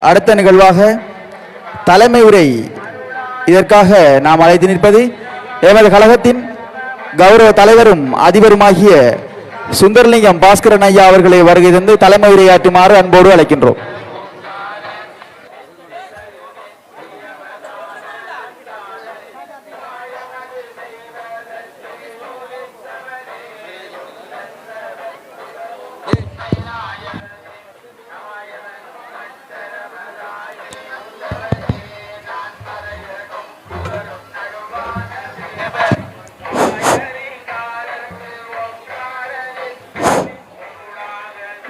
அடுத்த நிகழ்வாக தலைமை உரை இதற்காக நாம் அழைத்து நிற்பது எமது கழகத்தின் கௌரவ தலைவரும் அதிபருமாகிய சுந்தரலிங்கம் பாஸ்கரன் ஐயா அவர்களை வருகை தந்து தலைமை உரையாற்றுமாறு அன்போடு அழைக்கின்றோம்.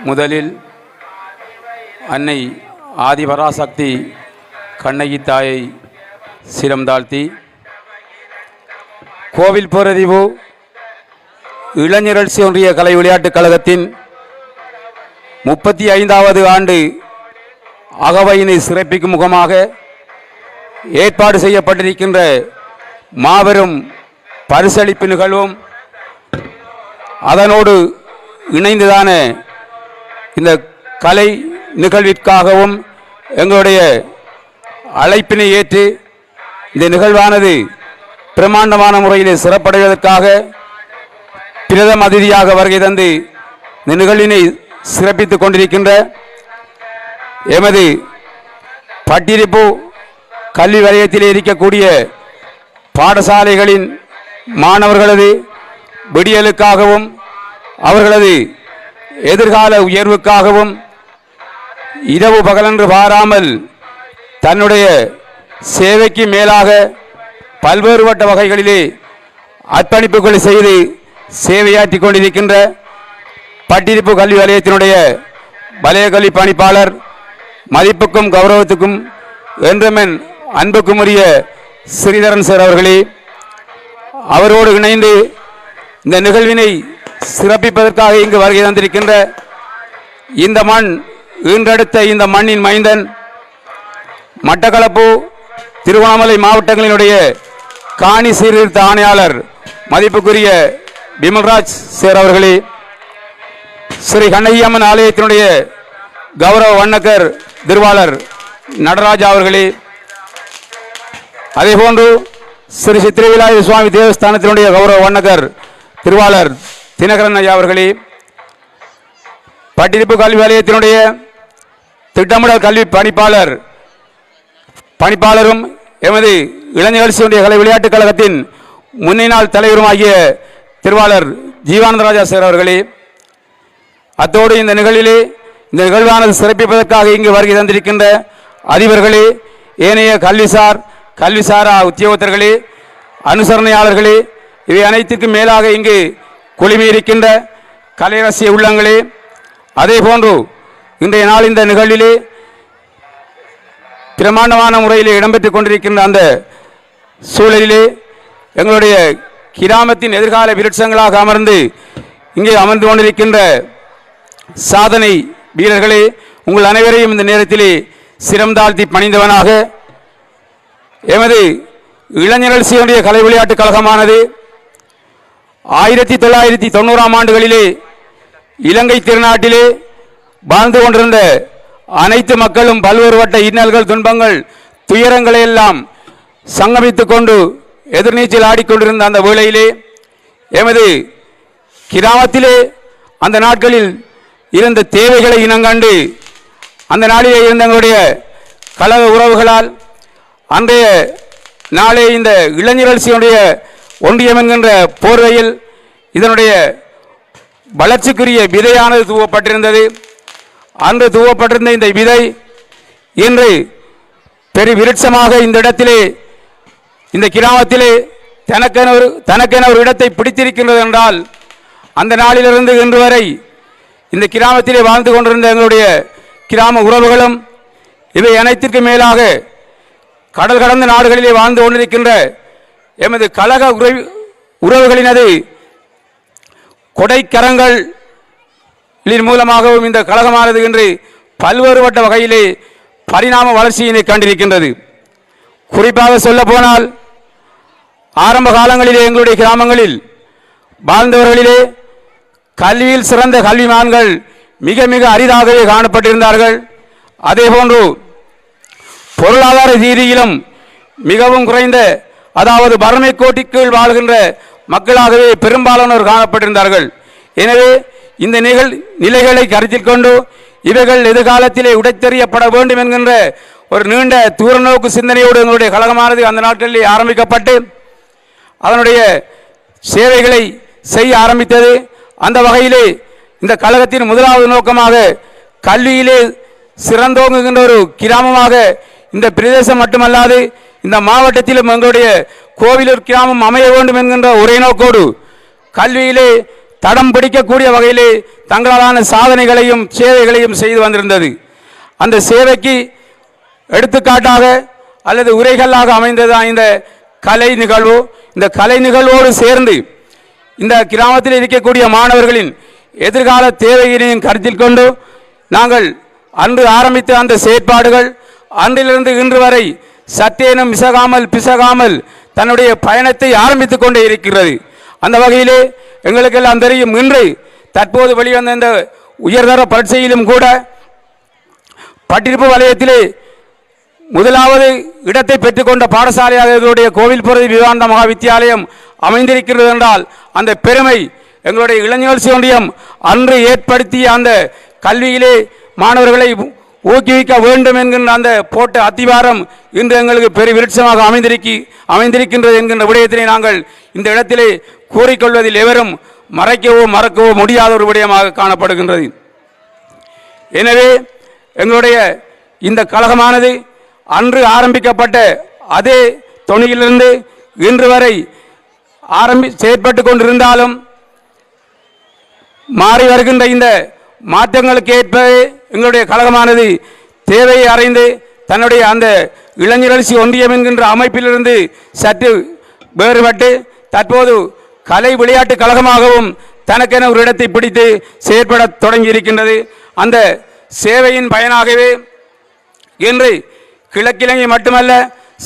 முதலில் அன்னை ஆதிபராசக்தி கண்ணகி தாயை சிரம் தாழ்த்தி கோவில் போரறிவு இளைஞரட்சி ஒன்றிய கலை விளையாட்டுக் கழகத்தின் 35வது ஆண்டு அகவையினை சிறப்பிக்கும் முகமாக ஏற்பாடு செய்யப்பட்டிருக்கின்ற மாபெரும் பரிசளிப்பு நிகழ்வும் அதனோடு இணைந்துதான இந்த கலை நிகழ்விற்காகவும் எங்களுடைய அழைப்பினை ஏற்று இந்த நிகழ்வானது பிரமாண்டமான முறையில் சிறப்படைவதற்காக பிரதம அதிதியாக வருகை தந்து இந்த நிகழ்வினை சிறப்பித்துக் கொண்டிருக்கின்ற எமது பட்டிருப்பு கல்வி வலயத்தில் இருக்கக்கூடிய பாடசாலைகளின் மாணவர்களது விடியலுக்காகவும் அவர்களது எதிர்கால உயர்வுக்காகவும் இரவு பகலென்று பாராமல் தன்னுடைய சேவைக்கு மேலாக பல்வேறுபட்ட வகைகளிலே அர்ப்பணிப்புகளை செய்து சேவையாற்றி கொண்டிருக்கின்ற பட்டிருப்பு கல்வி வலயத்தினுடைய வலய கல்வி பணிப்பாளர் மதிப்புக்கும் கௌரவத்துக்கும் என்றுமென் அன்புக்கும் உரிய ஸ்ரீதரன் சார் அவர்களே, அவரோடு இணைந்து இந்த நிகழ்வினை சிறப்பிப்பதற்காக இங்கு வருகை தந்திருக்கின்ற இந்த மண் ஈன்றெடுத்த இந்த மண்ணின் மைந்தன் மட்டக்களப்பு திருவண்ணாமலை மாவட்டங்களினுடைய காணி சீர்திருத்த ஆணையாளர் மதிப்புக்குரிய விமல்ராஜ் சேர் அவர்களே, ஸ்ரீ கண்ணகியம்மன் ஆலயத்தினுடைய கௌரவ வண்ணக்கர் திருவாளர் நடராஜா அவர்களே, அதேபோன்று ஸ்ரீ சித்திரவிலாய சுவாமி தேவஸ்தானத்தினுடைய கௌரவ வண்ணக்கர் திருவாளர் தினகரன் ஐயா அவர்களே, பட்டிருப்பு கல்வி வலயத்தினுடைய திட்டமிடல் கல்வி பணிப்பாளரும் எமது இளைஞர்களினுடைய கலை விளையாட்டுக் கழகத்தின் முன்னாள் தலைவருமாகிய திருவாளர் ஜீவானந்தராஜா சார் அவர்களே, அத்தோடு இந்த நிகழ்வானது சிறப்பிப்பதற்காக இங்கு வருகை தந்திருக்கின்ற அதிபர்களே, ஏனைய கல்விசாரா உத்தியோகத்தர்களே, அனுசரணையாளர்களே, இவை அனைத்துக்கும் மேலாக இங்கு குழுமியிருக்கின்ற கலைரசிய உள்ளங்களே, அதே போன்று இன்றைய நாள் இந்த நிகழ்விலே பிரமாண்டமான முறையில் இடம்பெற்றுக் கொண்டிருக்கின்ற அந்த சூழலிலே எங்களுடைய கிராமத்தின் எதிர்கால விருட்சங்களாக அமர்ந்து இங்கே அமர்ந்து கொண்டிருக்கின்ற சாதனை வீரர்களே, உங்கள் அனைவரையும் இந்த நேரத்திலே சிரம் தாழ்த்தி பணிந்தவனாக எமது இளைஞர்களுடைய கலை விளையாட்டுக் கழகமானது 1990ஆம் ஆண்டுகளிலே இலங்கை திருநாட்டிலே வாழ்ந்து கொண்டிருந்த அனைத்து மக்களும் பல்வேறுபட்ட இன்னல்கள், துன்பங்கள், துயரங்களை எல்லாம் சங்கமித்துக் கொண்டு எதிர்நீச்சல் ஆடிக்கொண்டிருந்த அந்த வேளையிலே எமது கிராமத்திலே அந்த நாட்களில் இருந்த தேவைகளை இனங்கண்டு அந்த நாளிலே இருந்த எங்களுடைய கழக உறவுகளால் அன்றைய நாளே இந்த இளைஞர்களுடைய ஒன்றியம் என்கின்ற போர்வையில் இதனுடைய வளர்ச்சிக்குரிய விதையானது தூவப்பட்டிருந்தது. அன்று தூவப்பட்டிருந்த இந்த விதை இன்று பெரு விருட்சமாக இந்த இடத்திலே இந்த கிராமத்திலே தனக்கென ஒரு இடத்தை பிடித்திருக்கின்றது என்றால் அந்த நாளிலிருந்து இன்று வரை இந்த கிராமத்திலே வாழ்ந்து கொண்டிருந்த எங்களுடைய கிராம உறவுகளும் இவை அனைத்திற்கும் மேலாக கடல் கடந்த நாடுகளிலே வாழ்ந்து கொண்டிருக்கின்ற எமது கழக உறவுகளினது கொடைக்கரங்களின் மூலமாகவும் இந்த கழகமானது இன்று பல்வேறுபட்ட வகையிலே பரிணாம வளர்ச்சியினை கண்டிருக்கின்றது. குறிப்பாக சொல்ல போனால் ஆரம்ப காலங்களிலே எங்களுடைய கிராமங்களில் வாழ்ந்தவர்களிலே கல்வியில் சிறந்த கல்விமான்கள் மிக மிக அரிதாகவே காணப்பட்டிருந்தார்கள். அதேபோன்று பொருளாதார ரீதியிலும் மிகவும் குறைந்த, அதாவது வறுமை கோட்டிற்குள் வாழ்கின்ற மக்களாகவே பெரும்பாலானோர் காணப்பட்டிருந்தார்கள். எனவே இந்த நிலைகளை கருத்தில் கொண்டு இவைகள் எதிர்காலத்திலே உடைத்தெறியப்பட வேண்டும் என்கின்ற ஒரு நீண்ட தூரநோக்கு சிந்தனையோடு எங்களுடைய கழகமானது அந்த நாட்களில் ஆரம்பிக்கப்பட்டு அதனுடைய சேவைகளை செய்ய ஆரம்பித்தது. அந்த வகையிலே இந்த கழகத்தின் முதலாவது நோக்கமாக கல்வியிலே சிறந்தோங்குகின்ற ஒரு கிராமமாக இந்த பிரதேசம் மட்டுமல்லாது இந்த மாவட்டத்திலும் எங்களுடைய கோவிலூர் கிராமம் அமைய வேண்டும் என்கின்ற ஒரே நோக்கோடு கல்வியிலே தடம் பிடிக்கக்கூடிய வகையிலே தங்களாலான சாதனைகளையும் சேவைகளையும் செய்து வந்திருந்தது. அந்த சேவைக்கு எடுத்துக்காட்டாக அல்லது உரைகளாக அமைந்ததுதான் இந்த கலை நிகழ்வு. இந்த கலை நிகழ்வோடு சேர்ந்து இந்த கிராமத்தில் இருக்கக்கூடிய மாணவர்களின் எதிர்கால தேவையினையும் கருத்தில் கொண்டு நாங்கள் அன்று ஆரம்பித்த அந்த செயற்பாடுகள் அன்றிலிருந்து இன்று வரை சற்றேனும் பிசகாமல் தன்னுடைய பயணத்தை ஆரம்பித்துக் கொண்டே இருக்கிறது. அந்த வகையிலே எங்களுக்கெல்லாம் தெரியும், இன்று தற்போது வெளிவந்த இந்த உயர்தர பரீட்சையிலும் கூட பட்டிருப்பு வலயத்திலே முதலாவது இடத்தை பெற்றுக்கொண்ட பாடசாலையாக எங்களுடைய கோவில்புரதி விவேகானந்தா மகா வித்தியாலயம் அமைந்திருக்கிறது என்றால் அந்த பெருமை எங்களுடைய இளைஞர் ஒன்றியம் அன்று ஏற்படுத்திய அந்த கல்வியிலே மாணவர்களை ஊக்குவிக்க வேண்டும் என்கின்ற அந்த போட்ட அத்திவாரம் இன்று எங்களுக்கு பெரிய விருட்சமாக அமைந்திருக்கின்றது என்கின்ற விடயத்தினை நாங்கள் இந்த இடத்திலே கூறிக்கொள்வதில் எவரும் மறக்கவோ முடியாத ஒரு விடயமாக காணப்படுகின்றது. எனவே எங்களுடைய இந்த கழகமானது அன்று ஆரம்பிக்கப்பட்ட அதே தொனியிலிருந்து இன்று வரை செயற்பட்டு கொண்டிருந்தாலும் மாறி வருகின்ற இந்த மாற்றங்களுக்கு ஏற்ப எங்களுடைய கழகமானது தேவையை அறிந்து தன்னுடைய அந்த இளைஞர் ஒன்றியம் என்கின்ற அமைப்பிலிருந்து சற்று வேறுபட்டு தற்போது கலை விளையாட்டு கழகமாகவும் தனக்கென ஒரு இடத்தை பிடித்து செயற்பட தொடங்கி இருக்கின்றது. அந்த சேவையின் பயனாகவே இன்று கிழக்கிழங்கை மட்டுமல்ல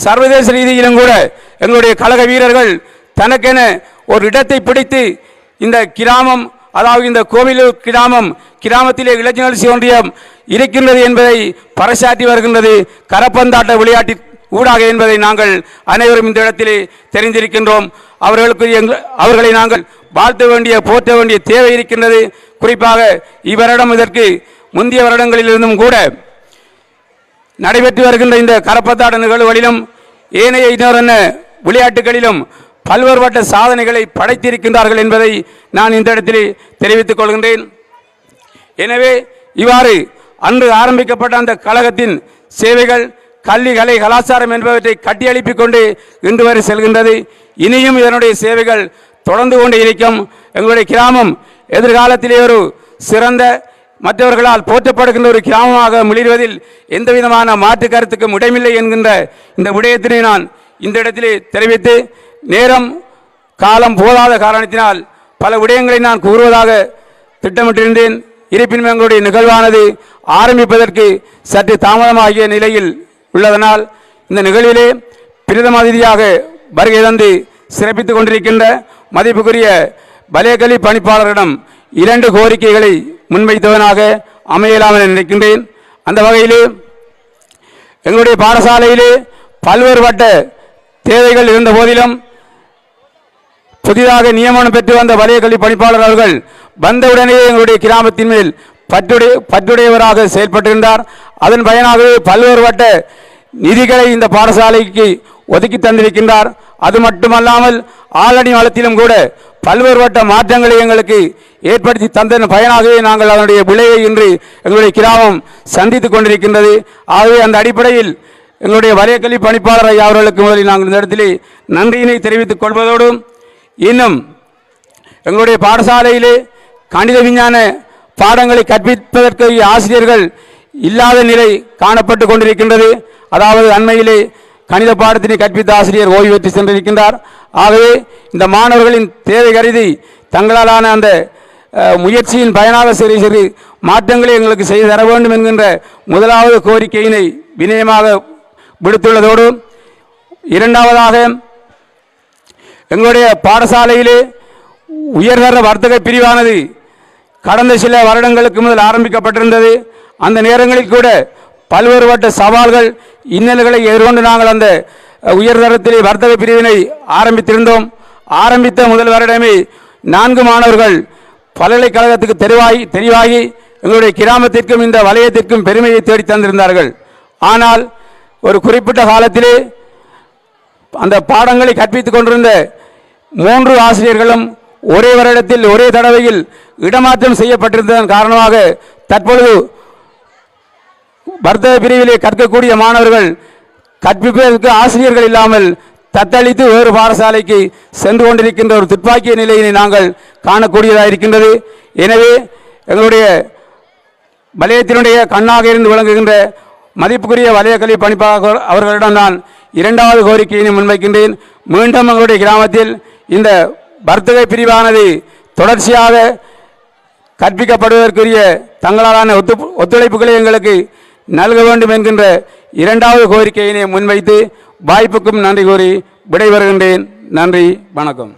சர்வதேச ரீதியிலும் கூட எங்களுடைய கழக வீரர்கள் தனக்கென ஒரு இடத்தை பிடித்து இந்த கிராமம், அதாவது இந்த கோவிலூர் கிராமத்திலே இளைஞர் ஒன்றியம் இருக்கின்றது என்பதை பறைசாற்றி வருகின்றது கரப்பந்தாட்ட விளையாட்டு ஊடாக என்பதை நாங்கள் அனைவரும் இந்த இடத்திலே தெரிந்திருக்கின்றோம். அவர்களை நாங்கள் வாழ்த்த வேண்டிய போற்ற வேண்டிய தேவை இருக்கின்றது. குறிப்பாக இவரிடம் இதற்கு முந்தைய வருடங்களிலிருந்தும் கூட நடைபெற்று வருகின்ற இந்த கரப்பந்தாட்ட நிகழ்வுகளிலும் ஏனைய இன்னொரு விளையாட்டுகளிலும் பல்வேறுபட்ட சாதனைகளை படைத்திருக்கின்றார்கள் என்பதை நான் இந்த இடத்திலே தெரிவித்துக் கொள்கின்றேன். எனவே இவ்வாறு அன்று ஆரம்பிக்கப்பட்ட அந்த கழகத்தின் சேவைகள் கல்வி, கலை, கலாச்சாரம் என்பவற்றை கட்டியெழுப்பிக் கொண்டு இன்று வரை செல்கின்றது. இனியும் இதனுடைய சேவைகள் தொடர்ந்து கொண்டு இருக்கும். எங்களுடைய கிராமம் எதிர்காலத்திலே ஒரு சிறந்த, மற்றவர்களால் போற்றப்படுகின்ற ஒரு கிராமமாக மிளிர்வதில் எந்த விதமான மாற்று கருத்துக்கும் இடமில்லை என்கின்ற இந்த விடயத்தினை நான் இந்த இடத்திலே தெரிவித்து, நேரம் காலம் போதாத காரணத்தினால் பல விடயங்களை நான் கூறுவதாக திட்டமிட்டிருந்தேன். இருப்பினும் எங்களுடைய நிகழ்வானது ஆரம்பிப்பதற்கு சற்று தாமதமாகிய நிலையில் உள்ளதனால் இந்த நிகழ்விலே பிரதம அதிதியாக வருகை தந்து சிறப்பித்துக் கொண்டிருக்கின்ற மதிப்புக்குரிய வலயக்கல்வி பணிப்பாளரிடம் 2 கோரிக்கைகளை முன்வைத்தவனாக அமையலாம் என நினைக்கின்றேன். அந்த வகையிலே எங்களுடைய பாடசாலையிலே பல்வேறுபட்ட தேவைகள் இருந்த போதிலும் புதிதாக நியமனம் பெற்று வந்த வலயக்கல்வி பணிப்பாளர் அவர்கள் வந்தவுடனே எங்களுடைய கிராமத்தின் மேல் பற்றுடையவராக செயல்பட்டிருந்தார். அதன் பயனாகவே பல்வேறுபட்ட நிதிகளை இந்த பாடசாலைக்கு ஒதுக்கி தந்திருக்கின்றார். அது மட்டுமல்லாமல் ஆளணி வளத்திலும் கூட பல்வேறுபட்ட மாற்றங்களை எங்களுக்கு ஏற்படுத்தி தந்ததன் பயனாகவே நாங்கள் அதனுடைய விளைவை இன்று எங்களுடைய கிராமம் சந்தித்துக் கொண்டிருக்கின்றது. ஆகவே அந்த அடிப்படையில் எங்களுடைய வலயக்கல்வி பணிப்பாளர் ஐயா அவர்களுக்கு முதலில் நாங்கள் இந்த இடத்திலே நன்றியினை தெரிவித்துக் கொள்வதோடு, இன்னும் எங்களுடைய பாடசாலையிலே கணித விஞ்ஞான பாடங்களை கற்பிப்பதற்கு ஆசிரியர்கள் இல்லாத நிலை காணப்பட்டு கொண்டிருக்கின்றது. அதாவது அண்மையிலே கணித பாடத்தினை கற்பித்த ஆசிரியர் ஓய்வு பெற்று சென்றிருக்கின்றார். ஆகவே இந்த மாணவர்களின் தேவை கருதி தங்களாலான அந்த முயற்சியின் பயனாக சிறு மாற்றங்களை எங்களுக்கு செய்து தர வேண்டும் என்கின்ற முதலாவது கோரிக்கையினை வினயமாக விடுத்துள்ளதோடு, இரண்டாவதாக எங்களுடைய பாடசாலையிலே உயர்தர வர்த்தக பிரிவானது கடந்த சில வருடங்களுக்கு முதல் ஆரம்பிக்கப்பட்டிருந்தது. அந்த நேரங்களில் கூட பல்வேறுபட்ட சவால்கள் இன்னல்களை எதிர்கொண்டு நாங்கள் அந்த உயர்தரத்திலே வர்த்தக பிரிவினை ஆரம்பித்திருந்தோம். ஆரம்பித்த முதல் வருடமே 4 மாணவர்கள் பல்கலைக்கழகத்துக்கு தெரிவாகி எங்களுடைய கிராமத்திற்கும் இந்த வலயத்திற்கும் பெருமையை தேடி தந்திருந்தார்கள். ஆனால் ஒரு குறிப்பிட்ட காலத்திலே அந்த பாடங்களை கற்பித்துக் கொண்டிருந்த 3 ஆசிரியர்களும் ஒரே வருடத்தில் ஒரே தடவையில் இடமாற்றம் செய்யப்பட்டிருந்ததன் காரணமாக தற்பொழுது வர்த்தக பிரிவிலே கற்கக்கூடிய மாணவர்கள் கற்பிப்பதற்கு ஆசிரியர்கள் இல்லாமல் தத்தளித்து வேறு பாடசாலைக்கு சென்று கொண்டிருக்கின்ற ஒரு துப்பாக்கிய நிலையினை நாங்கள் காணக்கூடியதாக இருக்கின்றது. எனவே எங்களுடைய வலயத்தினுடைய கண்ணாக இருந்து விளங்குகின்ற மதிப்புக்குரிய வலய கல்வி பணிப்பாளர் அவர்களிடம் நான் 2வது கோரிக்கையினை முன்வைக்கின்றேன். மீண்டும் எங்களுடைய கிராமத்தில் இந்த வர்த்தக பிரிவானது தொடர்ச்சியாக கற்பிக்கப்படுவதற்குரிய தங்களாலான ஒத்துழைப்புகளை எங்களுக்கு நல்க வேண்டும் என்கின்ற 2வது கோரிக்கையினை முன்வைத்து வாய்ப்புக்கும் நன்றி கூறி விடைபெறுகின்றேன். நன்றி, வணக்கம்.